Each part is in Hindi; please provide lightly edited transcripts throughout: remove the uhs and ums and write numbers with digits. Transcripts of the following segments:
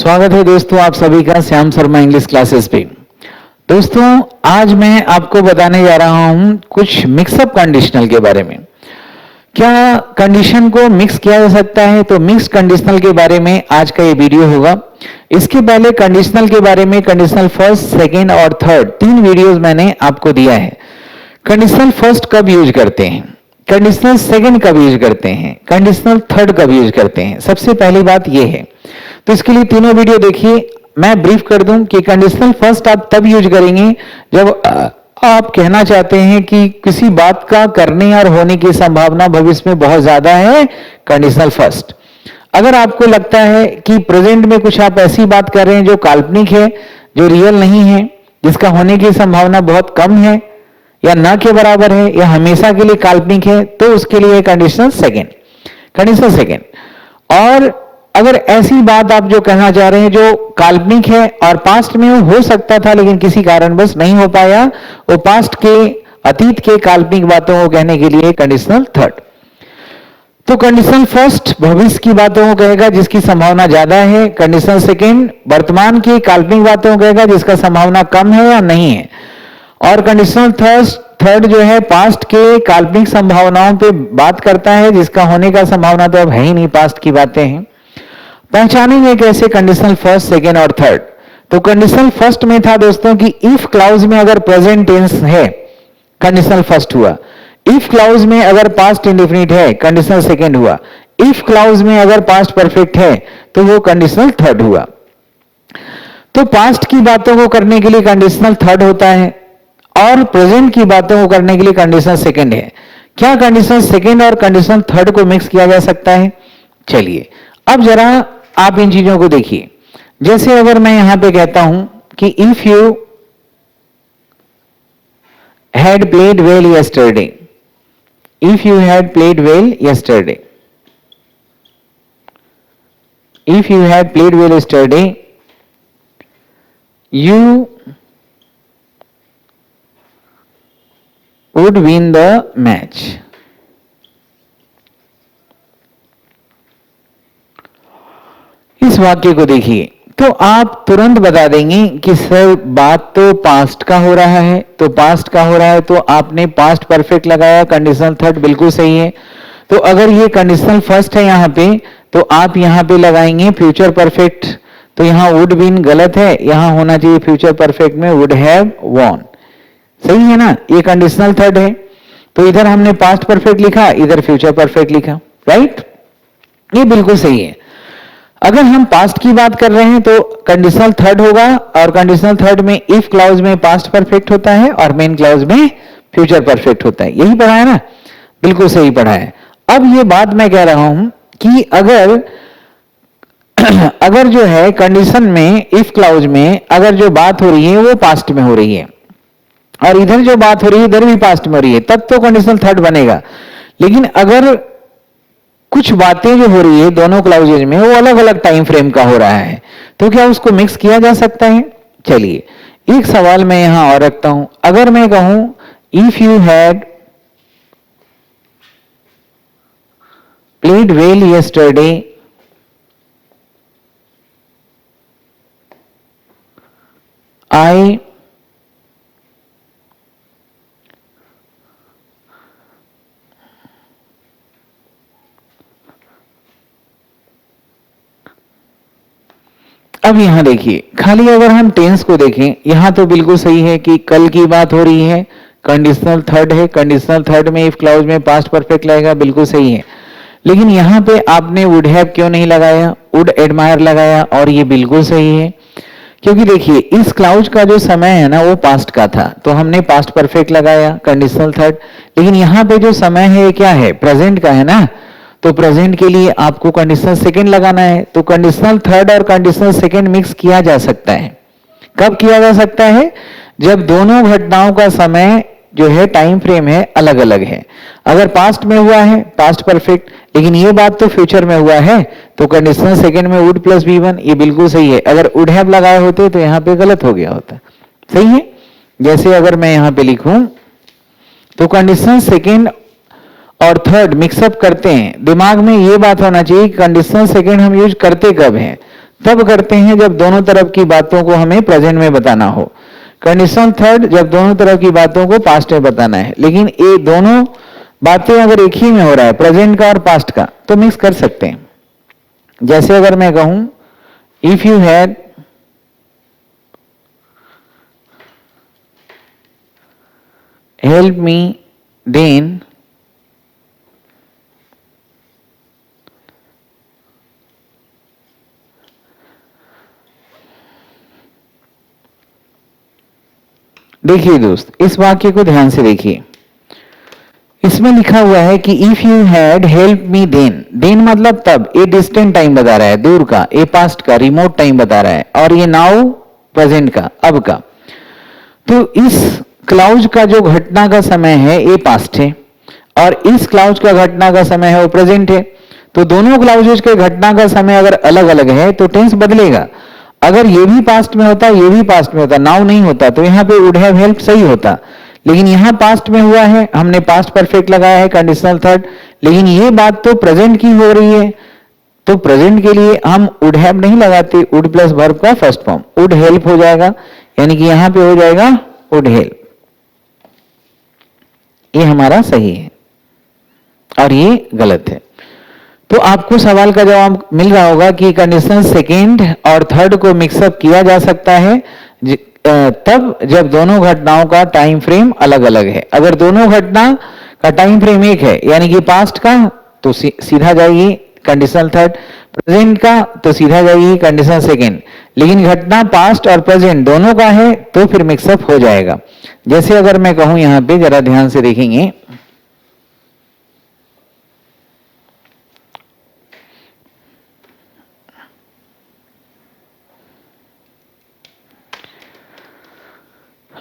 स्वागत है दोस्तों आप सभी का श्याम शर्मा इंग्लिश क्लासेस पे। दोस्तों आज मैं आपको बताने जा रहा हूं कुछ मिक्सअप कंडीशनल के बारे में। क्या कंडीशन को मिक्स किया जा सकता है, तो मिक्स कंडीशनल के बारे में आज का ये वीडियो होगा। इसके पहले कंडीशनल के बारे में कंडीशनल फर्स्ट, सेकेंड और थर्ड 3 वीडियोज मैंने आपको दिया है। कंडीशनल फर्स्ट कब यूज करते हैं, कंडीशनल सेकेंड कब यूज करते हैं, कंडीशनल थर्ड कब यूज करते हैं, सबसे पहली बात यह है। तो इसके लिए तीनों वीडियो देखिए। मैं ब्रीफ कर दूं कि कंडीशनल फर्स्ट आप तब यूज करेंगे जब आप कहना चाहते हैं कि किसी बात का करने और होने की संभावना भविष्य में बहुत ज्यादा है, कंडीशनल फर्स्ट। अगर आपको लगता है कि प्रेजेंट में कुछ आप ऐसी बात कर रहे हैं जो काल्पनिक है, जो रियल नहीं है, जिसका होने की संभावना बहुत कम है या न के बराबर है या हमेशा के लिए काल्पनिक है, तो उसके लिए कंडीशनल सेकेंड, कंडीशनल सेकेंड। और अगर ऐसी बात आप जो कहना चाह रहे हैं जो काल्पनिक है और पास्ट में वो हो सकता था लेकिन किसी कारणवश नहीं हो पाया, वो पास्ट के अतीत के काल्पनिक बातों को कहने के लिए कंडीशनल थर्ड। तो कंडीशनल फर्स्ट भविष्य की बातों को कहेगा जिसकी संभावना ज्यादा है, कंडीशनल सेकेंड वर्तमान की काल्पनिक बातों को कहेगा जिसका संभावना कम है या नहीं है, और कंडीशनल थर्ड जो है पास्ट के काल्पनिक संभावनाओं पे बात करता है जिसका होने का संभावना तो अब है ही नहीं, पास्ट की बातें हैं। पहचानेंगे कैसे कंडीशनल फर्स्ट, सेकेंड और थर्ड। तो कंडीशनल फर्स्ट में था दोस्तों कि इफ क्लाउज में अगर प्रेजेंट टेंस है कंडीशनल फर्स्ट हुआ, इफ क्लाउज में अगर पास्ट इंडेफिनिट है कंडीशनल सेकेंड हुआ, इफ क्लाउज में अगर पास्ट परफेक्ट है तो वो कंडीशनल थर्ड हुआ। तो पास्ट की बातों को करने के लिए कंडीशनल थर्ड होता है और प्रेजेंट की बातों को करने के लिए कंडीशनल सेकेंड है। क्या कंडीशनल सेकेंड और कंडीशनल थर्ड को मिक्स किया जा सकता है? चलिए अब जरा आप इन चीजों को देखिए। जैसे अगर मैं यहां पे कहता हूं कि if you had played well yesterday, if you had played well yesterday, if you had played well yesterday, you would win the match. इस वाक्य को देखिए तो आप तुरंत बता देंगे कि सर बात तो पास्ट का हो रहा है, तो पास्ट का हो रहा है तो आपने पास्ट परफेक्ट लगाया, कंडीशनल थर्ड बिल्कुल सही है। तो अगर ये कंडीशनल फर्स्ट है यहां पे तो आप यहां पे लगाएंगे फ्यूचर परफेक्ट, तो यहां वुड विन गलत है, यहां होना चाहिए फ्यूचर परफेक्ट में वुड हैव वॉन, सही है ना। ये कंडीशनल थर्ड है तो इधर हमने पास्ट परफेक्ट लिखा, इधर फ्यूचर परफेक्ट लिखा, राइट, ये बिल्कुल सही है। अगर हम पास्ट की बात कर रहे हैं तो कंडीशनल थर्ड होगा और कंडीशनल थर्ड में इफ क्लाउज में पास्ट परफेक्ट होता है और मेन क्लाउज में फ्यूचर परफेक्ट होता है। यही पढ़ा है ना, बिल्कुल सही पढ़ा है। अब ये बात मैं कह रहा हूं कि अगर जो है कंडीशन में इफ क्लाउज में अगर जो बात हो रही है वो पास्ट में हो रही है और इधर जो बात हो रही है इधर भी पास्ट में हो रही है, तब तो कंडीशनल थर्ड बनेगा। लेकिन अगर कुछ बातें जो हो रही है दोनों क्लाउजेज में वो अलग अलग टाइम फ्रेम का हो रहा है, तो क्या उसको मिक्स किया जा सकता है? चलिए एक सवाल मैं यहां और रखता हूं। अगर मैं कहूं if you had played well yesterday, I अब यहां देखिए खाली अगर हम टेंस को देखें यहां तो बिल्कुल सही है कि कल की बात हो रही है, कंडीशनल थर्ड है, कंडीशनल थर्ड में इफ क्लाउज में पास्ट परफेक्ट लगेगा, बिल्कुल सही है। लेकिन यहां पे आपने वुड हैव क्यों नहीं लगाया, वुड एडमायर लगाया, और ये बिल्कुल सही है क्योंकि देखिए इस क्लाउज का जो समय है ना वो पास्ट का था तो हमने पास्ट परफेक्ट लगाया कंडीशनल थर्ड। लेकिन यहां पे जो समय है क्या है, प्रेजेंट का है ना, तो प्रेजेंट के लिए आपको कंडीशनल सेकेंड लगाना है। तो कंडीशनल थर्ड और कंडीशनल सेकेंड मिक्स किया जा सकता है। कब किया जा सकता है? जब दोनों घटनाओं का समय जो है टाइम फ्रेम है अलग अलग है। अगर पास्ट में हुआ है पास्ट परफेक्ट, लेकिन ये बात तो फ्यूचर में हुआ है, तो कंडीशनल सेकेंड में वुड प्लस V1 ये बिल्कुल सही है। अगर वुड हैव लगाए होते तो यहां पे गलत हो गया होता, सही है। जैसे अगर मैं यहां पे लिखूं तो कंडीशनल सेकेंड और थर्ड मिक्सअप करते हैं, दिमाग में ये बात होना चाहिए कि कंडीशनल सेकेंड हम यूज करते कब हैं, तब करते हैं जब दोनों तरफ की बातों को हमें प्रेजेंट में बताना हो। कंडीशनल थर्ड जब दोनों तरफ की बातों को पास्ट में बताना है। लेकिन ये दोनों बातें अगर एक ही में हो रहा है, प्रेजेंट का और पास्ट का, तो मिक्स कर सकते हैं। जैसे अगर मैं कहूं if you had help me then देखिए दोस्त, इस वाक्य को ध्यान से देखिए। इसमें लिखा हुआ है कि if you had help me then, then मतलब तब, ए डिस्टेंट टाइम बता रहा है, दूर का, ए पास्ट का, रिमोट टाइम बता रहा है, और ये नाउ प्रेजेंट का, अब का। तो इस क्लाउज का जो घटना का समय है ये पास्ट है, और इस क्लाउज का घटना का समय है वो प्रेजेंट है। तो दोनों क्लाउजेज के घटना का समय अगर अलग अलग है तो टेंस बदलेगा। अगर ये भी पास्ट में होता, ये भी पास्ट में होता, नाउ नहीं होता, तो यहाँ पे वुड हैव हेल्प सही होता। लेकिन यहां पास्ट में हुआ है, हमने पास्ट परफेक्ट लगाया है कंडीशनल थर्ड, लेकिन ये बात तो प्रेजेंट की हो रही है, तो प्रेजेंट के लिए हम वुड हैव नहीं लगाते, वुड प्लस वर्ब का फर्स्ट फॉर्म, वुड हेल्प हो जाएगा, यानी कि यहां पे हो जाएगा वुड हेल्प। ये हमारा सही है और ये गलत है। तो आपको सवाल का जवाब मिल रहा होगा कि कंडीशनल सेकेंड और थर्ड को मिक्सअप किया जा सकता है तब जब दोनों घटनाओं का टाइम फ्रेम अलग अलग है। अगर दोनों घटना का टाइम फ्रेम एक है, यानी कि पास्ट का, तो सीधा जाइए कंडीशनल थर्ड, प्रेजेंट का तो सीधा जाइए कंडीशनल सेकेंड। लेकिन घटना पास्ट और प्रेजेंट दोनों का है तो फिर मिक्सअप हो जाएगा। जैसे अगर मैं कहूं, यहां पे जरा ध्यान से देखेंगे,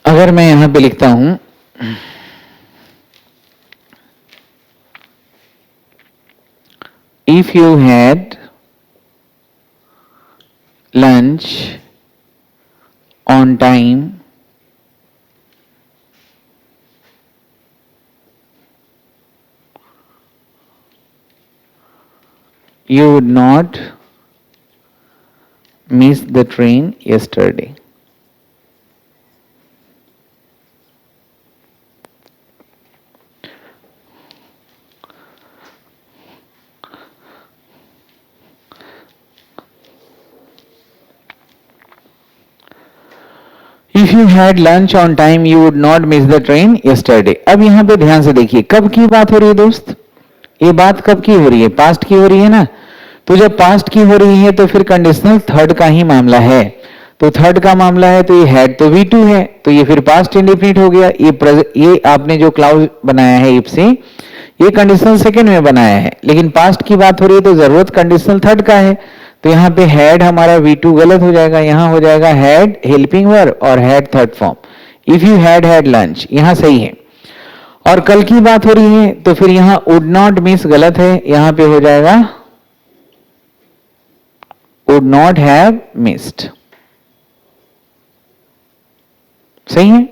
अगर मैं यहां पे लिखता हूं if you had lunch on time you would not miss the train yesterday. If you had lunch on time, you would not miss the train yesterday. अब यहां पे ध्यान से देखिए, कब की बात हो रही है दोस्त? ये बात कब की हो रही है? पास्ट की हो रही है ना। तो जब पास्ट की हो रही है तो फिर कंडीशनल थर्ड का ही मामला है। तो थर्ड का मामला है तो ये हैड तो V2 है, तो ये फिर पास्ट इंडेफिनिट हो गया। ये आपने जो क्लाउज बनाया है इफ से, ये कंडीशनल सेकेंड में बनाया है, लेकिन पास्ट की बात हो रही है तो जरूरत कंडीशनल थर्ड का है। तो यहाँ पे हैड हमारा V2 गलत हो जाएगा, यहाँ हो जाएगा हैड हेल्पिंग वर्ब और had third form. If you had lunch, यहाँ सही है। और कल की बात हो रही है तो फिर यहाँ वुड नॉट मिस गलत है, यहाँ पे हो जाएगा वुड नॉट हैव मिस्ड। सही है,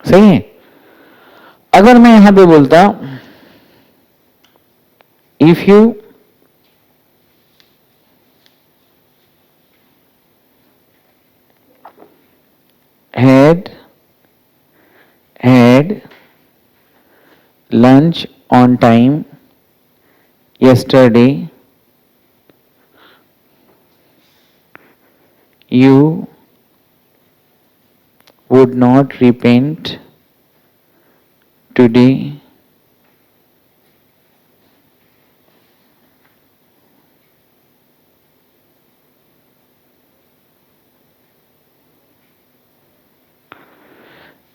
सही है। अगर मैं यहां पे बोलता if you had lunch on time yesterday, you would not repent today.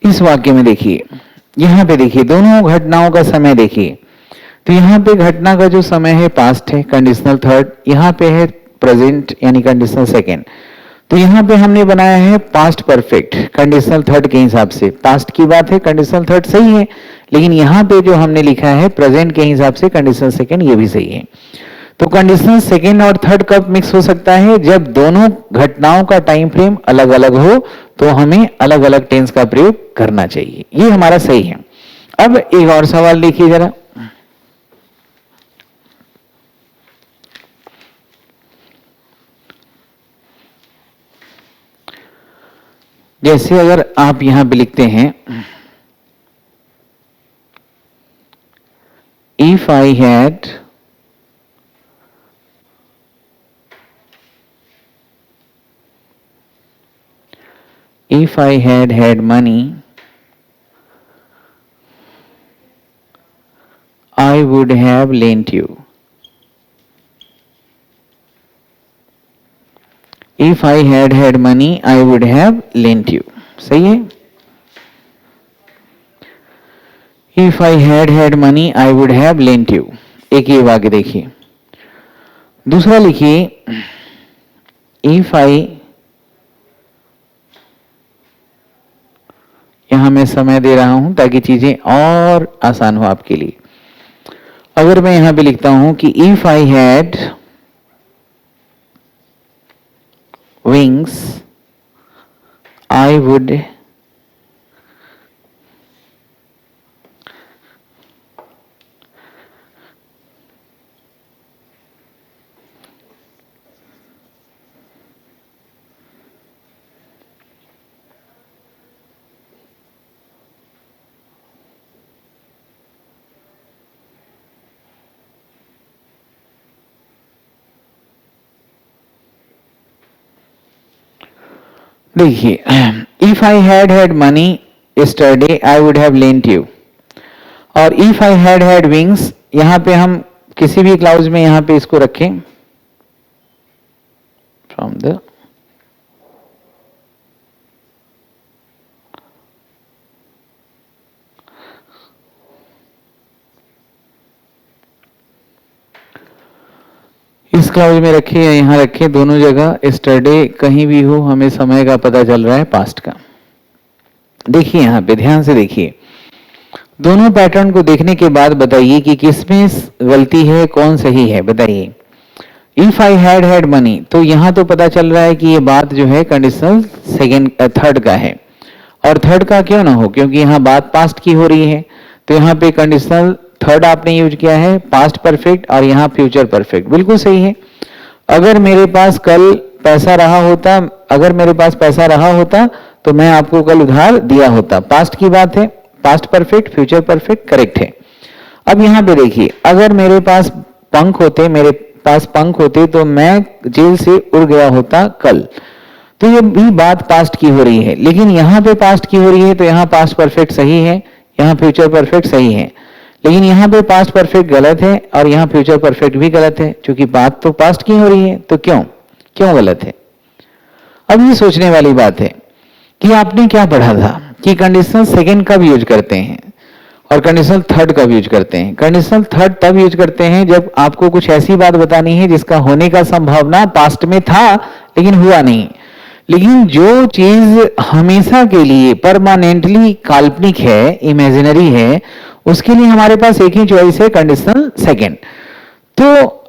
इस वाक्य में देखिए, यहां पे देखिए दोनों घटनाओं का समय देखिए। तो यहां पे घटना का जो समय है पास्ट है कंडीशनल थर्ड, यहां पे है प्रेजेंट यानी कंडीशनल सेकेंड। तो यहां पे हमने बनाया है पास्ट परफेक्ट कंडीशनल थर्ड के हिसाब से। पास्ट की बात है, कंडीशनल थर्ड सही है, लेकिन यहां पे जो हमने लिखा है प्रेजेंट के हिसाब से कंडीशनल सेकेंड, ये भी सही है। तो कंडीशनल सेकेंड और थर्ड कब मिक्स हो सकता है? जब दोनों घटनाओं का टाइम फ्रेम अलग अलग हो, तो हमें अलग अलग टेंस का प्रयोग करना चाहिए। ये हमारा सही है। अब एक और सवाल देखिए जरा, जैसे अगर आप यहां पे लिखते हैं if I had had money, I would have lent you. If I had money, I would have lent you. सही है? If I had money, I would have lent you. एक ये वाक्य देखिए. दूसरा लिखिए if I, यहां मैं समय दे रहा हूं ताकि चीजें और आसान हो आपके लिए. अगर मैं यहां पे लिखता हूं कि if I had wings, I would देखिए if I had money yesterday I would have lent you, और इफ आई हैड विंग्स, यहां पे हम किसी भी क्लाउज में यहां पे इसको रखें फ्रॉम द इस क्लाउज में रखे या यहां रखे, दोनों जगह यस्टरडे कहीं भी हो हमें समय का पता चल रहा है पास्ट का. देखिए यहां पे ध्यान से देखिए, दोनों पैटर्न को देखने के बाद बताइए कि किसमें गलती है, कौन सही है, बताइए. इफ आई हैड मनी, तो यहां तो पता चल रहा है कि ये बात जो है कंडीशनल थर्ड का है, और थर्ड का क्यों ना हो, क्योंकि यहां बात पास्ट की हो रही है. तो यहां पे कंडीशनल थर्ड आपने यूज किया है, पास्ट परफेक्ट, और यहां फ्यूचर परफेक्ट. बिल्कुल सही है. अगर मेरे पास कल पैसा रहा होता, अगर मेरे पास पैसा रहा होता तो मैं आपको कल उधार दिया होता. पास्ट की बात है, past perfect, future perfect correct है. अब यहां पे देखिए, अगर मेरे पास पंख होते, मेरे पास पंख होते तो मैं जेल से उड़ गया होता कल. तो ये भी बात पास्ट की हो रही है, लेकिन यहां पे पास्ट की हो रही है तो यहां पास्ट परफेक्ट सही है, यहां फ्यूचर परफेक्ट सही है. लेकिन यहां पे पास्ट परफेक्ट गलत है और यहां फ्यूचर परफेक्ट भी गलत है, क्योंकि बात तो पास्ट की हो रही है. तो क्यों क्यों गलत है? अब ये सोचने वाली बात है कि आपने क्या पढ़ा था कि कंडीशनल सेकंड कब यूज करते हैं और कंडीशनल थर्ड कब यूज करते हैं. कंडीशनल थर्ड तब यूज करते हैं जब आपको कुछ ऐसी बात बतानी है जिसका होने का संभावना पास्ट में था लेकिन हुआ नहीं. लेकिन जो चीज हमेशा के लिए परमानेंटली काल्पनिक है, इमेजिनरी है, उसके लिए हमारे पास एक ही चॉइस है, कंडीशनल सेकंड. तो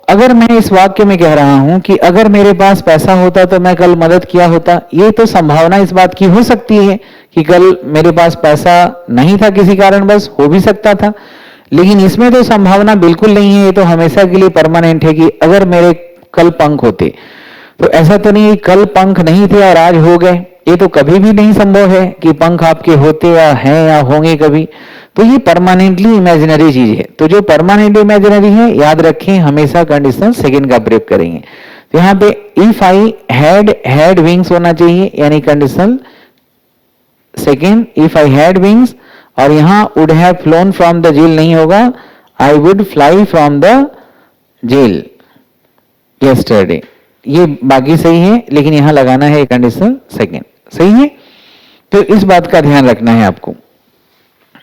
अगर मैं इस वाक्य में कह रहा हूं कि अगर मेरे पास पैसा होता तो मैं कल मदद किया होता, ये तो संभावना इस बात की हो सकती है कि कल मेरे पास पैसा नहीं था, किसी कारणवश हो भी सकता था. लेकिन इसमें तो संभावना बिल्कुल नहीं है, ये तो हमेशा के लिए परमानेंट है कि अगर मेरे कल पंख होते. तो ऐसा तो नहीं कल पंख नहीं थे और आज हो गए, ये तो कभी भी नहीं संभव है कि पंख आपके होते या हैं या होंगे कभी. तो ये परमानेंटली इमेजिनरी चीज है. तो जो परमानेंट इमेजिनरी है, याद रखें हमेशा कंडीशनल सेकंड का प्रयोग करेंगे. तो यहां पे इफ आई हैड विंग्स होना चाहिए, यानी conditional second if I had wings, और यहां would have flown from the jail नहीं होगा, I would fly from the jail yesterday. ये बाकी सही है, लेकिन यहां लगाना है कंडीशनल सेकंड. सही है. तो इस बात का ध्यान रखना है आपको.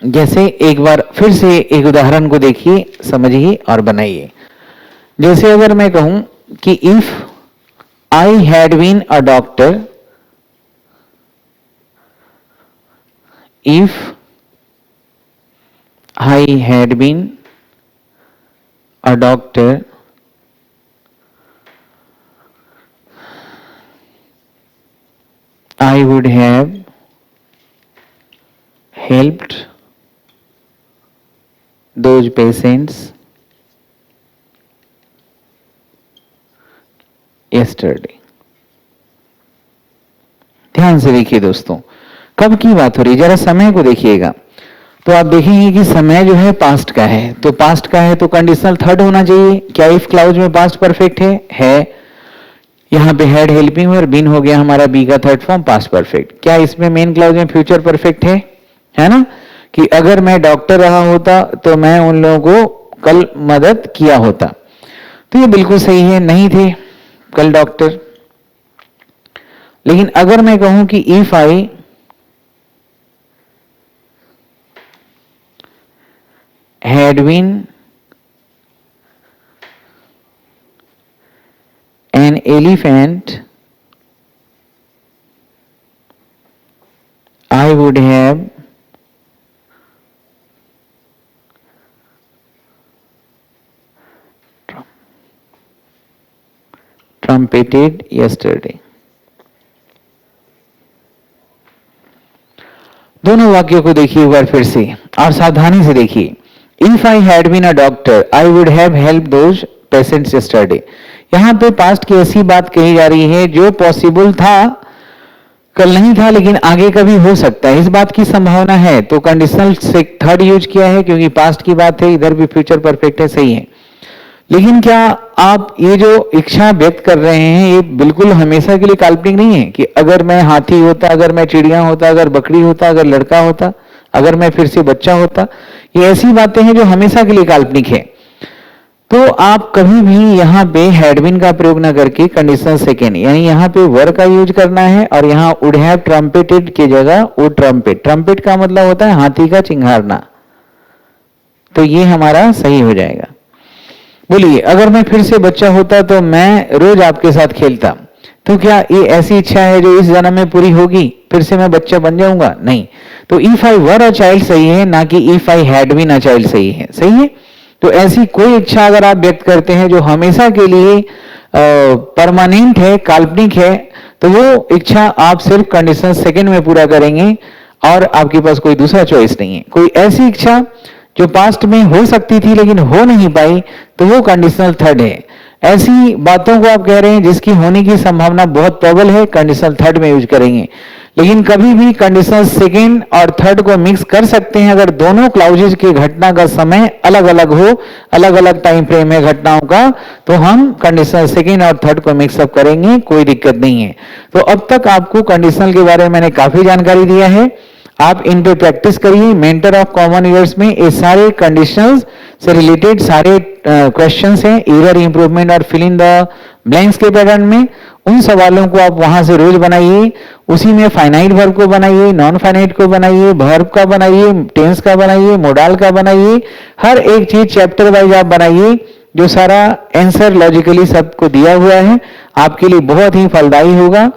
जैसे एक बार फिर से एक उदाहरण को देखिए, समझिए और बनाइए. जैसे अगर मैं कहूं कि if I had been a doctor, if I had been a doctor, I would have helped those patients yesterday. ध्यान से देखिए दोस्तों, कब की बात हो रही है, जरा समय को देखिएगा। तो आप देखेंगे कि समय जो है पास्ट का है, तो पास्ट का है तो कंडीशनल थर्ड होना चाहिए। क्या इफ क्लाउज में पास्ट परफेक्ट है। यहाँ पे हेड हेल्पिंग और बीन हो गया हमारा बी का थर्ड फॉर्म पास्ट परफेक्ट। क्या इसमें मेन क्लाउज में फ्यूचर परफेक्ट है ना, कि अगर मैं डॉक्टर रहा होता तो मैं उन लोगों को कल मदद किया होता। तो ये बिल्कुल सही है, नहीं थे कल डॉक्टर। लेकिन अगर मैं कहूं कि if I had been an elephant, I would have trumpeted yesterday. दोनों वाक्यों को देखिए एक बार फिर से और सावधानी से देखिए। If I had been a doctor, I would have helped those patients yesterday. यहाँ पे पास्ट की ऐसी बात कही जा रही है जो पॉसिबल था, कल नहीं था लेकिन आगे कभी हो सकता है, इस बात की संभावना है। तो कंडीशनल से थर्ड यूज किया है क्योंकि पास्ट की बात है, इधर भी फ्यूचर परफेक्ट है, सही है। लेकिन क्या आप ये जो इच्छा व्यक्त कर रहे हैं ये बिल्कुल हमेशा के लिए काल्पनिक नहीं है कि अगर मैं हाथी होता, अगर मैं चिड़िया होता, अगर बकरी होता, अगर लड़का होता, अगर मैं फिर से बच्चा होता, ये ऐसी बातें हैं जो हमेशा के लिए काल्पनिक है। तो आप कभी भी यहाँ पे हैड बीन का प्रयोग ना करके कंडीशनल सेकेंड यानी यहाँ पे वर का यूज करना है और यहाँ वुड हैव ट्रम्पेटेड की जगह वुड ट्रम्पेट। ट्रम्पेट का मतलब होता है हाथी का चिंघारना, तो ये हमारा सही हो जाएगा। बोलिए, अगर मैं फिर से बच्चा होता तो मैं रोज आपके साथ खेलता। तो क्या ये ऐसी इच्छा है जो इस जन्म में पूरी होगी, फिर से मैं बच्चा बन जाऊंगा? नहीं। तो if I were a child सही है, ना कि if I had been a child सही है। सही है। तो ऐसी कोई इच्छा अगर आप व्यक्त करते हैं जो हमेशा के लिए परमानेंट है, काल्पनिक है, तो वो इच्छा आप सिर्फ कंडीशन सेकंड में पूरा करेंगे और आपके पास कोई दूसरा चॉइस नहीं है। कोई ऐसी इच्छा जो पास्ट में हो सकती थी लेकिन हो नहीं पाई, तो वो कंडीशनल थर्ड है। ऐसी बातों को आप कह रहे हैं जिसकी होने की संभावना बहुत प्रबल है, कंडीशनल थर्ड में यूज करेंगे। लेकिन कभी भी कंडीशनल सेकेंड और थर्ड को मिक्स कर सकते हैं अगर दोनों क्लाउजेज की घटना का समय अलग अलग हो, अलग अलग टाइम फ्रेम है घटनाओं का, तो हम कंडीशनल सेकेंड और थर्ड को मिक्सअप करेंगे, कोई दिक्कत नहीं है। तो अब तक आपको कंडीशनल के बारे में मैंने काफी जानकारी दिया है, आप इन पे प्रैक्टिस करिए। मेंटर ऑफ कॉमन ईयर्स में ये सारे कंडीशनल्स से रिलेटेड सारे क्वेश्चंस हैं, एरर, इंप्रूवमेंट और फिल इन द ब्लैंक्स के पैटर्न में। उन सवालों को आप वहां से रोज बनाइए, उसी में फाइनाइट वर्ब को बनाइए, नॉन फाइनाइट को बनाइए, वर्ब का बनाइए, टेंस का बनाइए, मोडाल का बनाइए, हर एक चीज चैप्टर वाइज आप बनाइए। जो सारा आंसर लॉजिकली सबको दिया हुआ है, आपके लिए बहुत ही फलदायी होगा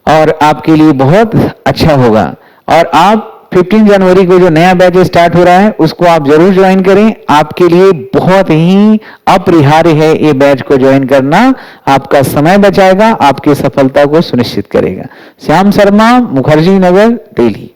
और आपके लिए बहुत अच्छा होगा। और आप 15 जनवरी को जो नया बैच स्टार्ट हो रहा है उसको आप जरूर ज्वाइन करें, आपके लिए बहुत ही अपरिहार्य है ये बैच को ज्वाइन करना, आपका समय बचाएगा, आपकी सफलता को सुनिश्चित करेगा। श्याम शर्मा, मुखर्जी नगर, दिल्ली।